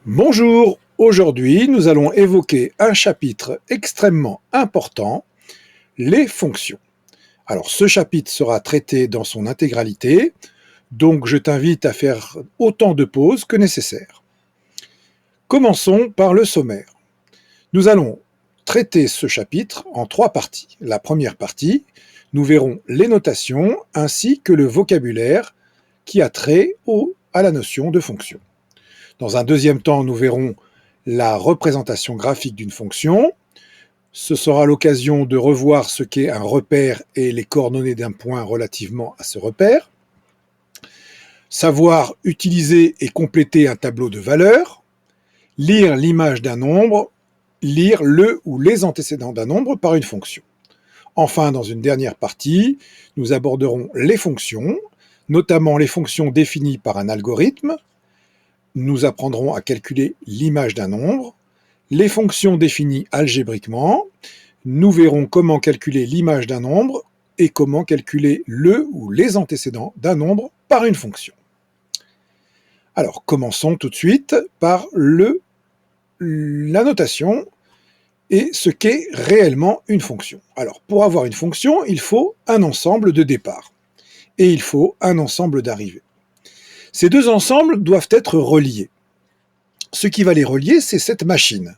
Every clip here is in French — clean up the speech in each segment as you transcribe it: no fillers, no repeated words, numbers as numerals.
Bonjour, aujourd'hui nous allons évoquer un chapitre extrêmement important, les fonctions. Alors ce chapitre sera traité dans son intégralité, donc je t'invite à faire autant de pauses que nécessaire. Commençons par le sommaire. Nous allons traiter ce chapitre en trois parties. La première partie, nous verrons les notations ainsi que le vocabulaire qui a trait à la notion de fonction. Dans un deuxième temps, nous verrons la représentation graphique d'une fonction. Ce sera l'occasion de revoir ce qu'est un repère et les coordonnées d'un point relativement à ce repère. Savoir utiliser et compléter un tableau de valeurs. Lire l'image d'un nombre. Lire le ou les antécédents d'un nombre par une fonction. Enfin, dans une dernière partie, nous aborderons les fonctions, notamment les fonctions définies par un algorithme. Nous apprendrons à calculer l'image d'un nombre, les fonctions définies algébriquement, nous verrons comment calculer l'image d'un nombre et comment calculer le ou les antécédents d'un nombre par une fonction. Alors, commençons tout de suite par la notation et ce qu'est réellement une fonction. Alors, pour avoir une fonction, il faut un ensemble de départ et il faut un ensemble d'arrivée. Ces deux ensembles doivent être reliés. Ce qui va les relier, c'est cette machine.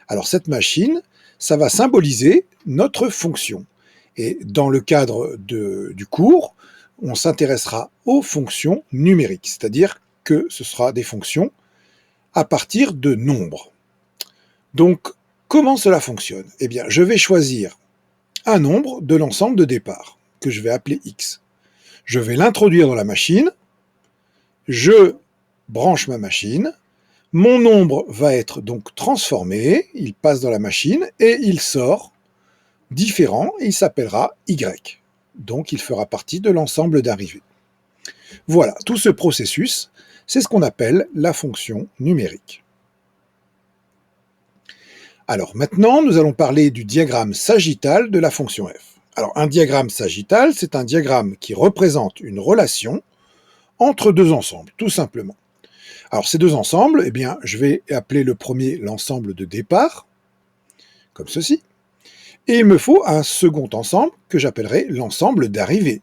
Alors cette machine, ça va symboliser notre fonction. Et dans le cadre du cours, on s'intéressera aux fonctions numériques, c'est-à-dire que ce sera des fonctions à partir de nombres. Donc, comment cela fonctionne? Eh bien, je vais choisir un nombre de l'ensemble de départ, que je vais appeler x. Je vais l'introduire dans la machine, je branche ma machine, mon nombre va être donc transformé, il passe dans la machine et il sort différent et il s'appellera y. Donc il fera partie de l'ensemble d'arrivée. Voilà, tout ce processus, c'est ce qu'on appelle la fonction numérique. Alors maintenant, nous allons parler du diagramme sagittal de la fonction f. Alors un diagramme sagittal, c'est un diagramme qui représente une relation entre deux ensembles, tout simplement. Alors ces deux ensembles, eh bien, je vais appeler le premier l'ensemble de départ, comme ceci, et il me faut un second ensemble que j'appellerai l'ensemble d'arrivée,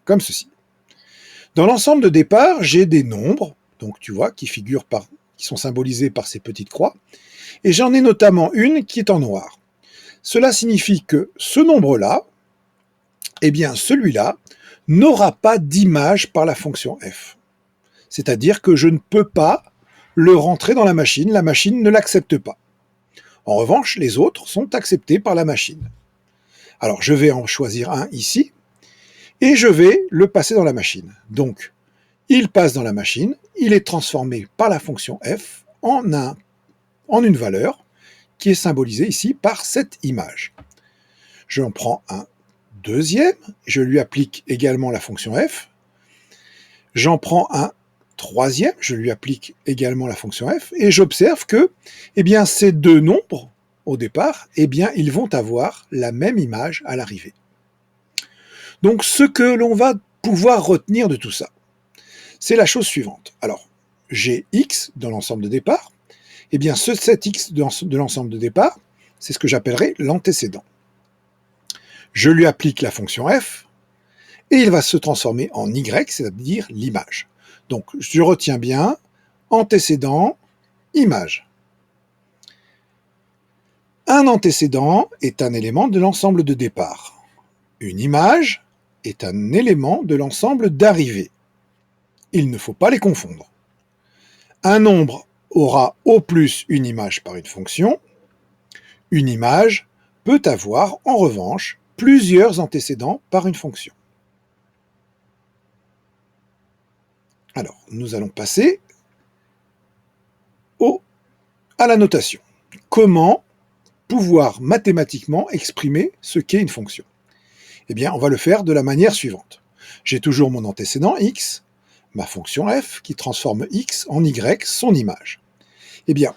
comme ceci. Dans l'ensemble de départ, j'ai des nombres, donc tu vois, qui sont symbolisés par ces petites croix, et j'en ai notamment une qui est en noir. Cela signifie que ce nombre-là, eh bien celui-là, n'aura pas d'image par la fonction f. C'est-à-dire que je ne peux pas le rentrer dans la machine ne l'accepte pas. En revanche, les autres sont acceptés par la machine. Alors je vais en choisir un ici, et je vais le passer dans la machine. Donc, il passe dans la machine, il est transformé par la fonction f en une valeur qui est symbolisée ici par cette image. Je en prends un deuxième, je lui applique également la fonction f, j'en prends un troisième, je lui applique également la fonction f, et j'observe que eh bien, ces deux nombres, au départ, eh bien, ils vont avoir la même image à l'arrivée. Donc ce que l'on va pouvoir retenir de tout ça, c'est la chose suivante. Alors, j'ai x dans l'ensemble de départ, eh bien cet x de l'ensemble de départ, c'est ce que j'appellerai l'antécédent. Je lui applique la fonction f, et il va se transformer en y, c'est-à-dire l'image. Donc, je retiens bien antécédent, image. Un antécédent est un élément de l'ensemble de départ. Une image est un élément de l'ensemble d'arrivée. Il ne faut pas les confondre. Un nombre aura au plus une image par une fonction. Une image peut avoir, en revanche, plusieurs antécédents par une fonction. Alors, nous allons passer à la notation. Comment pouvoir mathématiquement exprimer ce qu'est une fonction? Eh bien, on va le faire de la manière suivante. J'ai toujours mon antécédent x, ma fonction f, qui transforme x en y, son image. Eh bien,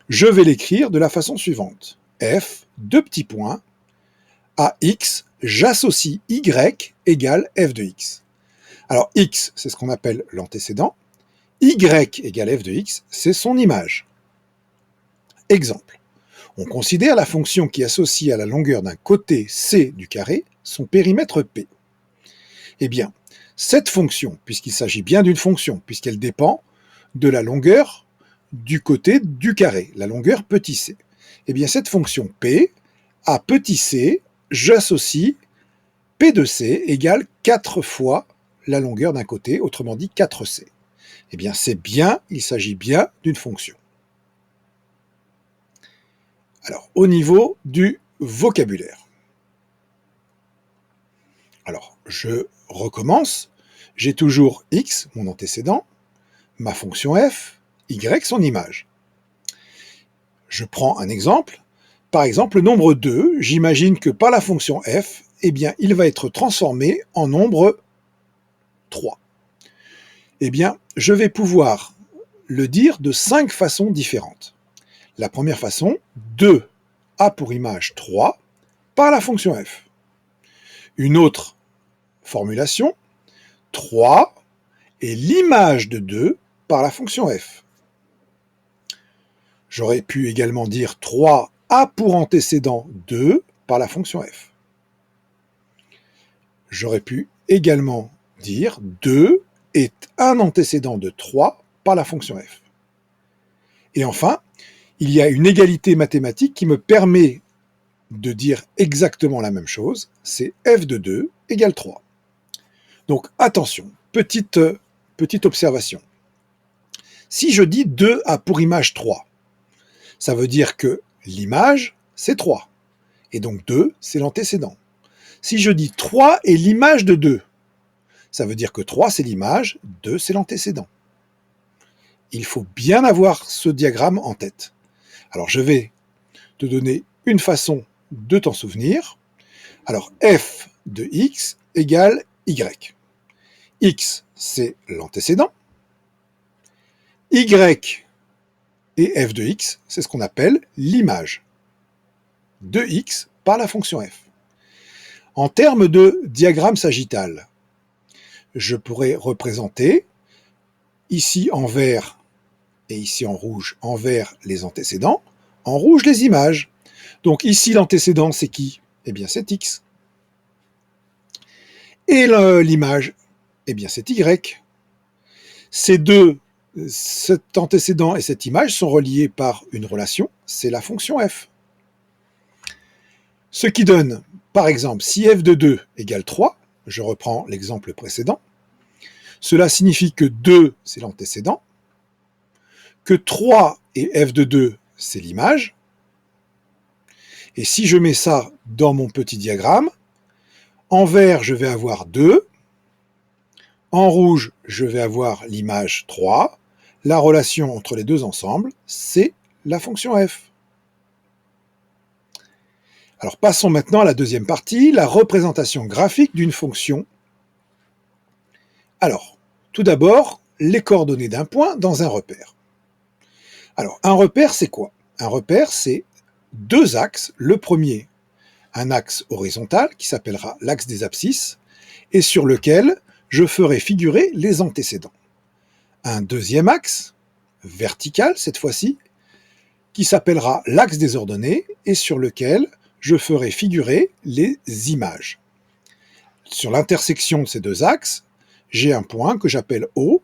je vais l'écrire de la façon suivante. F, deux petits points, à x, j'associe y égale f de x. Alors, x, c'est ce qu'on appelle l'antécédent, y égale f de x, c'est son image. Exemple, on considère la fonction qui associe à la longueur d'un côté C du carré son périmètre P. Eh bien, cette fonction, puisqu'il s'agit bien d'une fonction, puisqu'elle dépend de la longueur du côté du carré, la longueur petit c, eh bien cette fonction P, à petit c, j'associe P de C égale 4 fois la longueur d'un côté, autrement dit 4C. Eh bien c'est bien, il s'agit bien d'une fonction. Alors, au niveau du vocabulaire. Alors, je recommence. J'ai toujours x, mon antécédent, ma fonction f, y, son image. Je prends un exemple. Par exemple, le nombre 2, j'imagine que par la fonction f, eh bien, il va être transformé en nombre 3. Eh bien, je vais pouvoir le dire de 5 façons différentes. La première façon, 2 a pour image 3 par la fonction f. Une autre formulation, 3 est l'image de 2 par la fonction f. J'aurais pu également dire 3 a pour antécédent 2 par la fonction f. J'aurais pu également dire 2 est un antécédent de 3 par la fonction f. Et enfin, il y a une égalité mathématique qui me permet de dire exactement la même chose, c'est f de 2 égale 3. Donc attention, petite observation. Si je dis 2 a pour image 3, ça veut dire que l'image, c'est 3. Et donc 2, c'est l'antécédent. Si je dis 3 est l'image de 2, ça veut dire que 3, c'est l'image, 2, c'est l'antécédent. Il faut bien avoir ce diagramme en tête. Alors je vais te donner une façon de t'en souvenir. Alors f de x égale y. X, c'est l'antécédent. Y et f de x, c'est ce qu'on appelle l'image de x par la fonction f. En termes de diagramme sagittal, je pourrais représenter ici en vert et ici en rouge, en vert les antécédents, en rouge les images. Donc ici l'antécédent c'est qui? Eh bien c'est x. Et l'image, eh bien c'est y. Ces deux, cet antécédent et cette image sont reliés par une relation, c'est la fonction f. Ce qui donne, par exemple, si f de 2 égale 3, je reprends l'exemple précédent, cela signifie que 2, c'est l'antécédent, que 3 et f de 2, c'est l'image, et si je mets ça dans mon petit diagramme, en vert, je vais avoir 2, en rouge, je vais avoir l'image 3, la relation entre les deux ensembles, c'est la fonction f. Alors passons maintenant à la deuxième partie, la représentation graphique d'une fonction. Alors, tout d'abord, les coordonnées d'un point dans un repère. Alors, un repère, c'est quoi? Un repère, c'est deux axes. Le premier, un axe horizontal qui s'appellera l'axe des abscisses et sur lequel je ferai figurer les antécédents. Un deuxième axe, vertical cette fois-ci, qui s'appellera l'axe des ordonnées et sur lequel je ferai figurer les images. Sur l'intersection de ces deux axes, j'ai un point que j'appelle O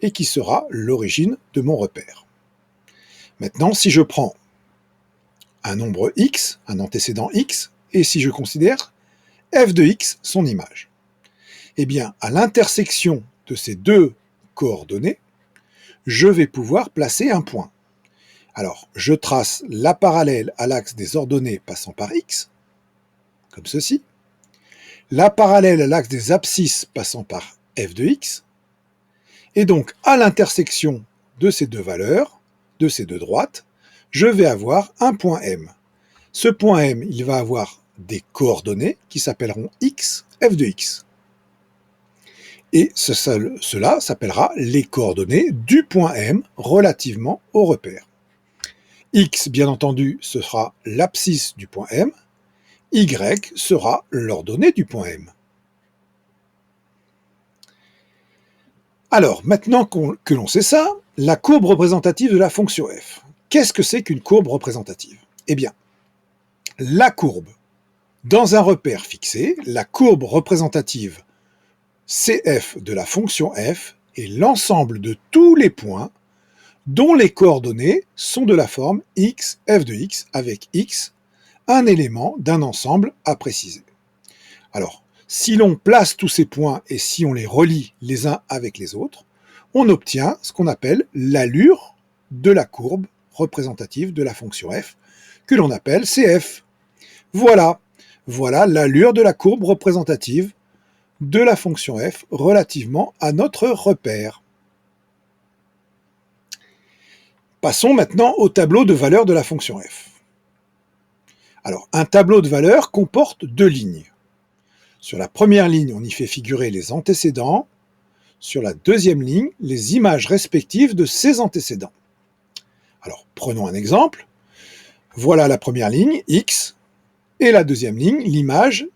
et qui sera l'origine de mon repère. Maintenant, si je prends un nombre x, un antécédent x, et si je considère f de x son image, eh bien, à l'intersection de ces deux coordonnées, je vais pouvoir placer un point. Alors, je trace la parallèle à l'axe des ordonnées passant par x, comme ceci, la parallèle à l'axe des abscisses passant par f de x, et donc à l'intersection de ces deux valeurs, de ces deux droites, je vais avoir un point M. Ce point M, il va avoir des coordonnées qui s'appelleront x, f de x. Et cela s'appellera les coordonnées du point M relativement au repère. X, bien entendu, ce sera l'abscisse du point M, Y sera l'ordonnée du point M. Alors, maintenant que l'on sait ça, la courbe représentative de la fonction f. Qu'est-ce que c'est qu'une courbe représentative? Eh bien, la courbe dans un repère fixé, la courbe représentative CF de la fonction f est l'ensemble de tous les points dont les coordonnées sont de la forme x, f de x, avec x, un élément d'un ensemble à préciser. Alors, si l'on place tous ces points et si on les relie les uns avec les autres, on obtient ce qu'on appelle l'allure de la courbe représentative de la fonction f, que l'on appelle CF. Voilà l'allure de la courbe représentative de la fonction f relativement à notre repère. Passons maintenant au tableau de valeurs de la fonction f. Alors, un tableau de valeurs comporte deux lignes. Sur la première ligne, on y fait figurer les antécédents. Sur la deuxième ligne, les images respectives de ces antécédents. Alors, prenons un exemple. Voilà la première ligne, x, et la deuxième ligne, l'image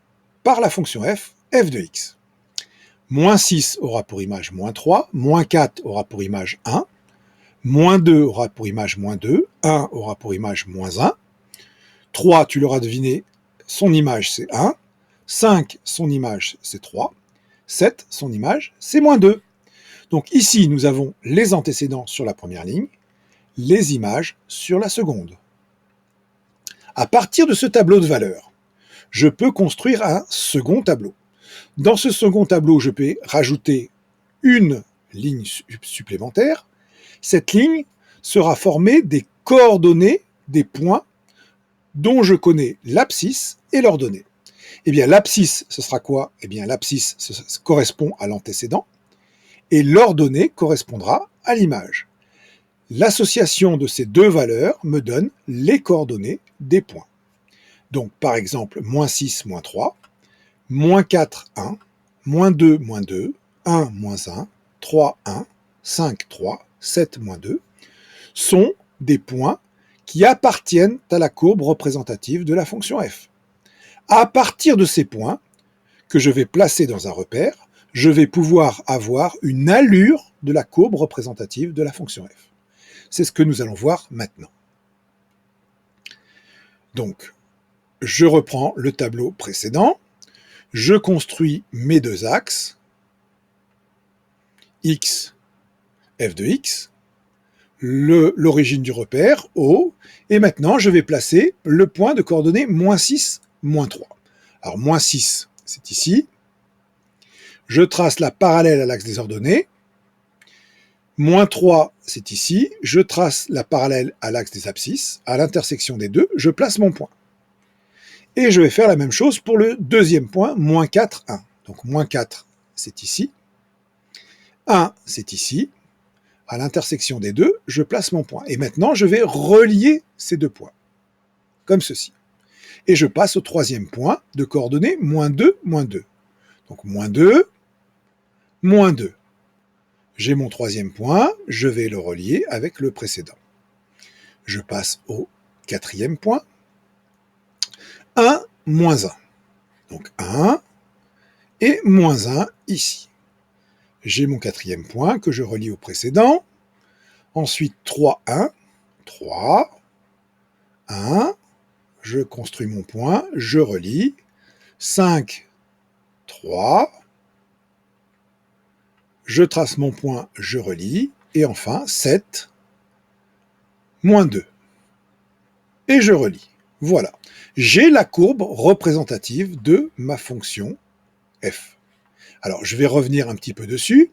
par la fonction f, f de x. Moins 6 aura pour image moins 3, moins 4 aura pour image 1, moins 2 aura pour image moins 2, 1 aura pour image moins 1, 3, tu l'auras deviné, son image c'est 1, 5, son image c'est 3, 7, son image c'est moins 2. Donc ici, nous avons les antécédents sur la première ligne, les images sur la seconde. À partir de ce tableau de valeurs, je peux construire un second tableau. Dans ce second tableau, je peux rajouter une ligne supplémentaire. Cette ligne sera formée des coordonnées des points dont je connais l'abscisse et l'ordonnée. Eh bien, l'abscisse, ce sera quoi? Eh bien, l'abscisse correspond à l'antécédent et l'ordonnée correspondra à l'image. L'association de ces deux valeurs me donne les coordonnées des points. Donc, par exemple, moins 6, moins 3, moins 4, 1, moins 2, moins 2, 1, moins 1, 3, 1, 5, 3, 7, moins 2, sont des points qui appartiennent à la courbe représentative de la fonction f. À partir de ces points, que je vais placer dans un repère, je vais pouvoir avoir une allure de la courbe représentative de la fonction f. C'est ce que nous allons voir maintenant. Donc, je reprends le tableau précédent, je construis mes deux axes, x, f de x, l'origine du repère, O, et maintenant je vais placer le point de coordonnées moins 6, moins 3. Alors, moins 6, c'est ici. Je trace la parallèle à l'axe des ordonnées. Moins 3, c'est ici. Je trace la parallèle à l'axe des abscisses. À l'intersection des deux, je place mon point. Et je vais faire la même chose pour le deuxième point, moins 4, 1. Donc, moins 4, c'est ici. 1, c'est ici. À l'intersection des deux, je place mon point. Et maintenant, je vais relier ces deux points, comme ceci. Et je passe au troisième point de coordonnées moins 2, moins 2. Donc, moins 2, moins 2. J'ai mon troisième point, je vais le relier avec le précédent. Je passe au quatrième point. 1, moins 1. Donc 1 et moins 1 ici. J'ai mon quatrième point que je relie au précédent. Ensuite 3, 1, 3, 1. Je construis mon point, je relie. 5, 3. Je trace mon point, je relie. Et enfin 7, moins 2. Et je relie. Voilà. J'ai la courbe représentative de ma fonction f. Alors, je vais revenir un petit peu dessus.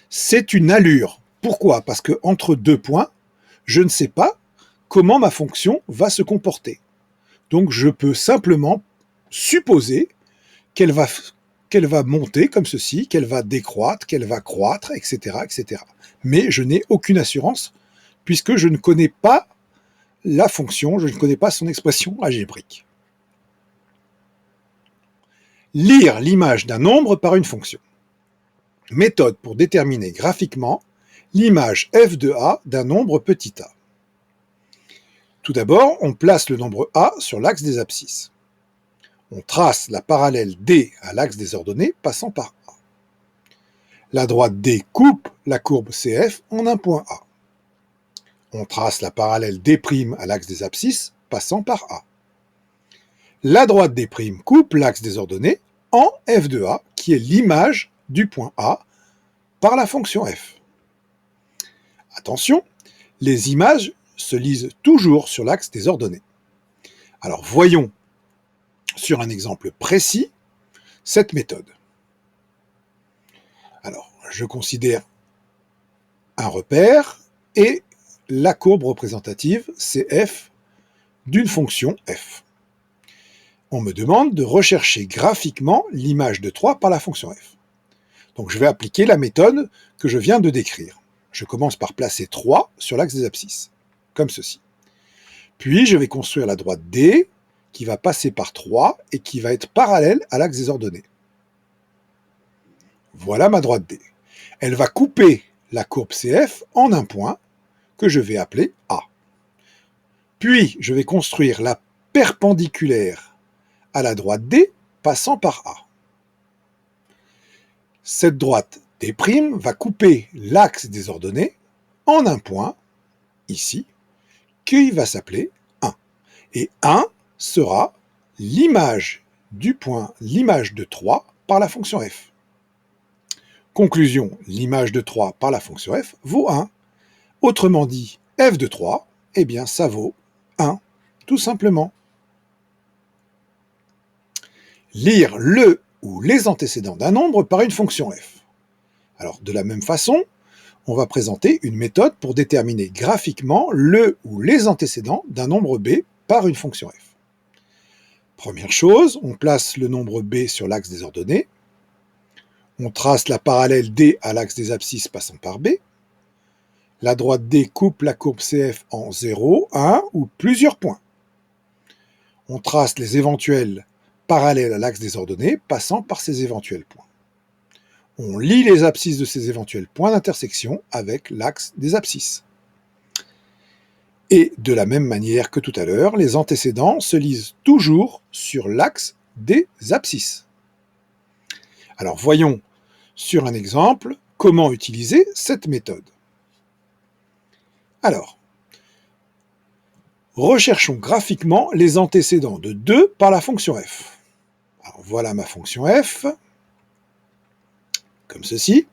C'est une allure. Pourquoi? Parce que entre deux points, je ne sais pas comment ma fonction va se comporter. Donc, je peux simplement supposer qu'elle va monter comme ceci, qu'elle va décroître, qu'elle va croître, etc., etc. Mais je n'ai aucune assurance puisque je ne connais pas la fonction, je ne connais pas son expression algébrique. Lire l'image d'un nombre par une fonction. Méthode pour déterminer graphiquement l'image f de a d'un nombre petit a. Tout d'abord, on place le nombre a sur l'axe des abscisses. On trace la parallèle d à l'axe des ordonnées passant par a. La droite D coupe la courbe CF en un point A. On trace la parallèle D' à l'axe des abscisses, passant par A. La droite D' coupe l'axe des ordonnées en f de A, qui est l'image du point A par la fonction f. Attention, les images se lisent toujours sur l'axe des ordonnées. Alors voyons sur un exemple précis cette méthode. Alors, je considère un repère et la courbe représentative, c'est f d'une fonction f. On me demande de rechercher graphiquement l'image de 3 par la fonction f. Donc je vais appliquer la méthode que je viens de décrire. Je commence par placer 3 sur l'axe des abscisses, comme ceci. Puis je vais construire la droite D, qui va passer par 3 et qui va être parallèle à l'axe des ordonnées. Voilà ma droite D. Elle va couper la courbe CF en un point que je vais appeler A. Puis je vais construire la perpendiculaire à la droite D passant par A. Cette droite D' va couper l'axe des ordonnées en un point, ici, qui va s'appeler 1. Et 1 sera l'image du point, l'image de 3 par la fonction f. Conclusion, l'image de 3 par la fonction f vaut 1. Autrement dit, f de 3, eh bien ça vaut 1, tout simplement. Lire le ou les antécédents d'un nombre par une fonction f. Alors, de la même façon, on va présenter une méthode pour déterminer graphiquement le ou les antécédents d'un nombre b par une fonction f. Première chose, on place le nombre b sur l'axe des ordonnées. On trace la parallèle D à l'axe des abscisses passant par B. La droite D coupe la courbe CF en 0, 1 ou plusieurs points. On trace les éventuels parallèles à l'axe des ordonnées passant par ces éventuels points. On lie les abscisses de ces éventuels points d'intersection avec l'axe des abscisses. Et de la même manière que tout à l'heure, les antécédents se lisent toujours sur l'axe des abscisses. Alors voyons sur un exemple comment utiliser cette méthode. Alors, recherchons graphiquement les antécédents de 2 par la fonction f. Alors voilà ma fonction f, comme ceci,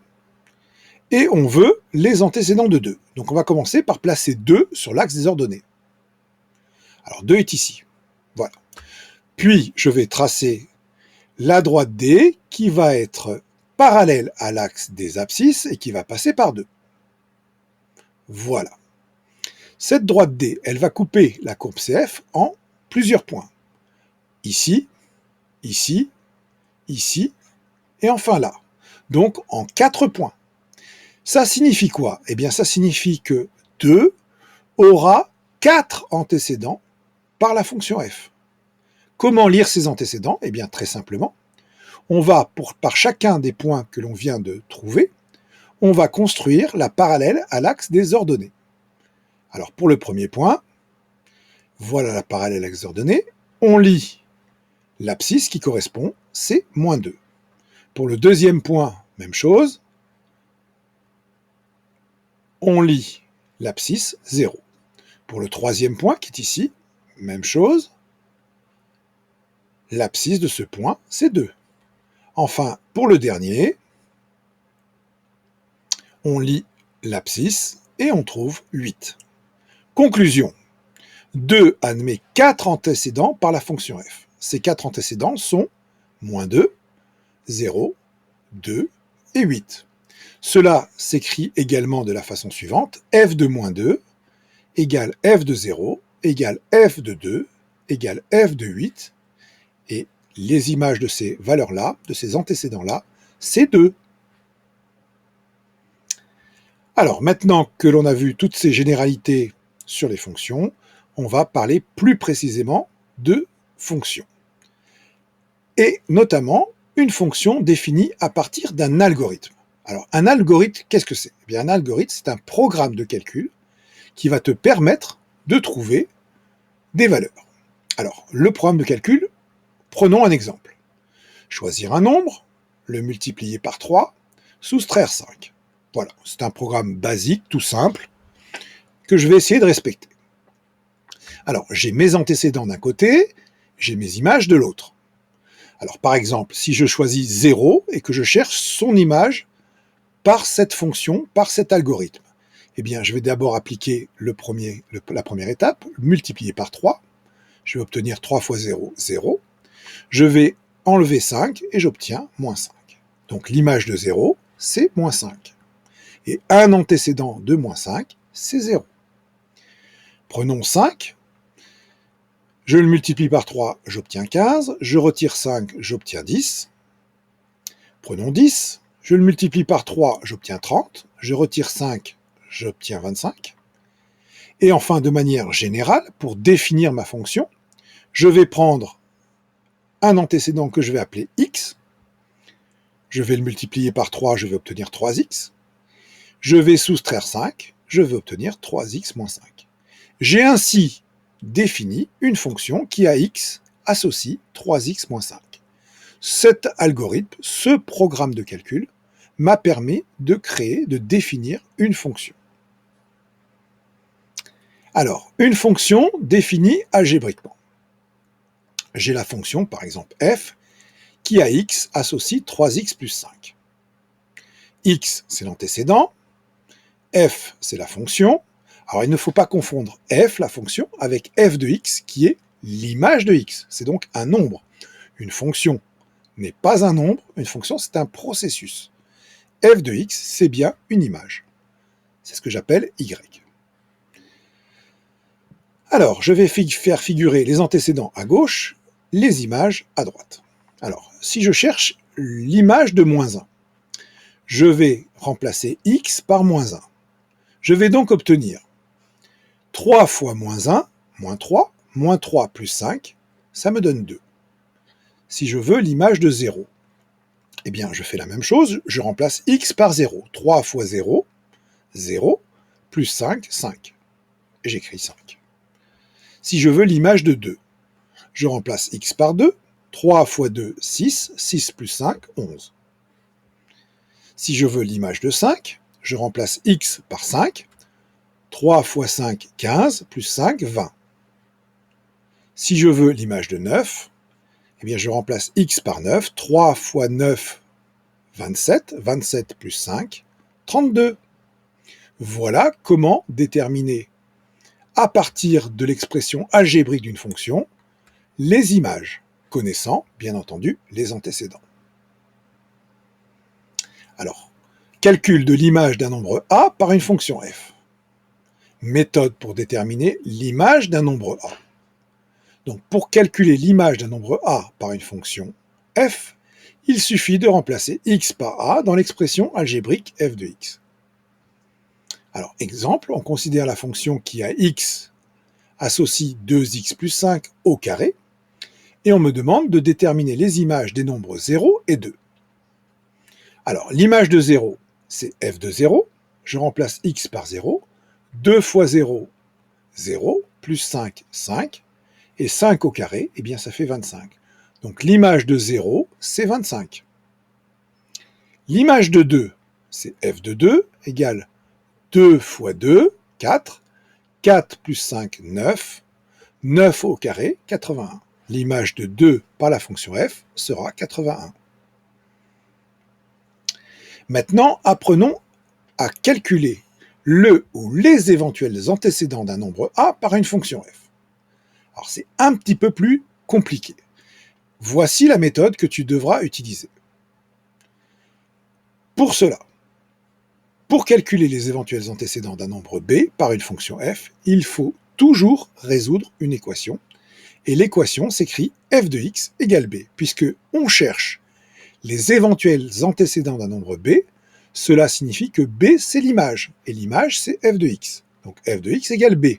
et on veut les antécédents de 2. Donc on va commencer par placer 2 sur l'axe des ordonnées. Alors 2 est ici, voilà. Puis je vais tracer la droite D qui va être parallèle à l'axe des abscisses et qui va passer par 2. Voilà. Cette droite D, elle va couper la courbe CF en plusieurs points. Ici, ici, ici, et enfin là. Donc en 4 points. Ça signifie quoi? Eh bien ça signifie que 2 aura 4 antécédents par la fonction f. Comment lire ces antécédents? Eh bien très simplement, on va, par chacun des points que l'on vient de trouver, on va construire la parallèle à l'axe des ordonnées. Alors pour le premier point, voilà la parallèle à l'axe des ordonnées, on lit l'abscisse qui correspond, c'est -2. Pour le deuxième point, même chose, on lit l'abscisse 0. Pour le troisième point qui est ici, même chose, l'abscisse de ce point, c'est 2. Enfin, pour le dernier, on lit l'abscisse et on trouve 8. Conclusion, 2 admet 4 antécédents par la fonction f. Ces 4 antécédents sont -2, 0, 2 et 8. Cela s'écrit également de la façon suivante, f de -2 égale f de 0 égale f de 2 égale f de 8, et les images de ces valeurs-là, de ces antécédents-là, c'est 2. Alors, maintenant que l'on a vu toutes ces généralités sur les fonctions, on va parler plus précisément de fonctions. Et notamment, une fonction définie à partir d'un algorithme. Alors, un algorithme, qu'est-ce que c'est? Eh bien, un algorithme, c'est un programme de calcul qui va te permettre de trouver des valeurs. Alors, le programme de calcul, prenons un exemple. Choisir un nombre, le multiplier par 3, soustraire 5. Voilà, c'est un programme basique, tout simple, que je vais essayer de respecter. Alors, j'ai mes antécédents d'un côté, j'ai mes images de l'autre. Alors, par exemple, si je choisis 0 et que je cherche son image par cette fonction, par cet algorithme, eh bien, je vais d'abord appliquer la première étape, multiplier par 3. Je vais obtenir 3 fois 0, 0. Je vais enlever 5 et j'obtiens moins 5. Donc, l'image de 0, c'est moins 5. Et un antécédent de moins 5, c'est 0. Prenons 5. Je le multiplie par 3, j'obtiens 15. Je retire 5, j'obtiens 10. Prenons 10. Je le multiplie par 3, j'obtiens 30. Je retire 5, j'obtiens 25. Et enfin, de manière générale, pour définir ma fonction, je vais prendre un antécédent que je vais appeler x. Je vais le multiplier par 3, je vais obtenir 3x. Je vais soustraire 5, je vais obtenir 3x moins 5. J'ai ainsi défini une fonction qui à x associe 3x moins 5. Cet algorithme, ce programme de calcul, m'a permis de créer, de définir une fonction. Alors, une fonction définie algébriquement. J'ai la fonction, par exemple, f, qui à x associe 3x plus 5. X, c'est l'antécédent, f, c'est la fonction. Alors, il ne faut pas confondre f, la fonction, avec f de x, qui est l'image de x. C'est donc un nombre. Une fonction n'est pas un nombre, une fonction, c'est un processus. F de x, c'est bien une image. C'est ce que j'appelle y. Alors, je vais faire figurer les antécédents à gauche, les images à droite. Alors, si je cherche l'image de moins 1, je vais remplacer x par moins 1. Je vais donc obtenir 3 fois moins 1, moins 3 plus 5, ça me donne 2. Si je veux l'image de 0, eh bien, je fais la même chose, je remplace x par 0. 3 fois 0, 0, plus 5, 5. Et j'écris 5. Si je veux l'image de 2, je remplace x par 2, 3 fois 2, 6, 6 plus 5, 11. Si je veux l'image de 5, je remplace x par 5, 3 fois 5, 15, plus 5, 20. Si je veux l'image de 9, eh bien je remplace x par 9, 3 fois 9, 27, 27 plus 5, 32. Voilà comment déterminer, à partir de l'expression algébrique d'une fonction, les images, connaissant, bien entendu, les antécédents. Alors, calcul de l'image d'un nombre a par une fonction f. Méthode pour déterminer l'image d'un nombre a. Donc, pour calculer l'image d'un nombre a par une fonction f, il suffit de remplacer x par a dans l'expression algébrique f de x. Alors, exemple, on considère la fonction qui à x associe 2x plus 5 au carré, et on me demande de déterminer les images des nombres 0 et 2. Alors, l'image de 0, c'est f de 0, je remplace x par 0, 2 fois 0, 0, plus 5, 5, et 5 au carré, eh bien ça fait 25. Donc l'image de 0, c'est 25. L'image de 2, c'est f de 2, égale 2 fois 2, 4, 4 plus 5, 9, 9 au carré, 81. L'image de 2 par la fonction f sera 81. Maintenant, apprenons à calculer le ou les éventuels antécédents d'un nombre a par une fonction f. Alors c'est un petit peu plus compliqué. Voici la méthode que tu devras utiliser. Pour cela, pour calculer les éventuels antécédents d'un nombre b par une fonction f, il faut toujours résoudre une équation. Et l'équation s'écrit f de x égale b, puisque on cherche les éventuels antécédents d'un nombre b. Cela signifie que b, c'est l'image, et l'image, c'est f de x. Donc f de x égale b.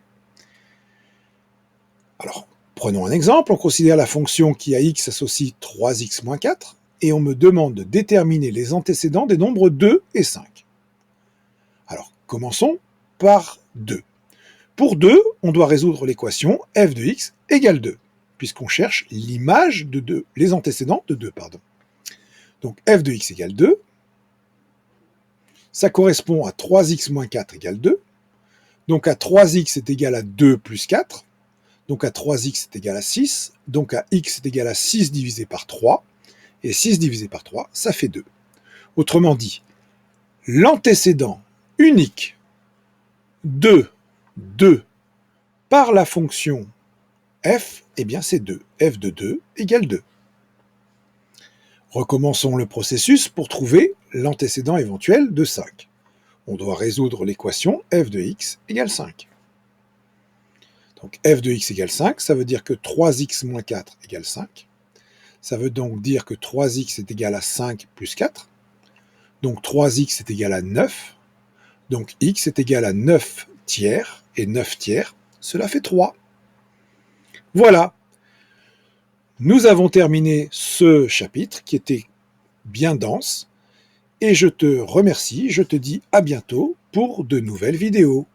Alors, prenons un exemple, on considère la fonction qui à x associe 3x moins 4, et on me demande de déterminer les antécédents des nombres 2 et 5. Alors, commençons par 2. Pour 2, on doit résoudre l'équation f de x égale 2, puisqu'on cherche l'image de 2, les antécédents de 2, pardon. Donc f de x égale 2, Ça correspond à 3x moins 4 égale 2. Donc à 3x est égal à 2 plus 4. Donc à 3x est égal à 6. Donc à x est égal à 6 divisé par 3. Et 6 divisé par 3, ça fait 2. Autrement dit, l'antécédent unique de 2 par la fonction f, eh bien c'est 2. F de 2 égale 2. Recommençons le processus pour trouver l'antécédent éventuel de 5. On doit résoudre l'équation f de x égale 5. Donc f de x égale 5, ça veut dire que 3x moins 4 égale 5. Ça veut donc dire que 3x est égal à 5 plus 4. Donc 3x est égal à 9. Donc x est égal à 9 tiers. Et 9 tiers, cela fait 3. Voilà. Nous avons terminé ce chapitre qui était bien dense. Et je te remercie, je te dis à bientôt pour de nouvelles vidéos.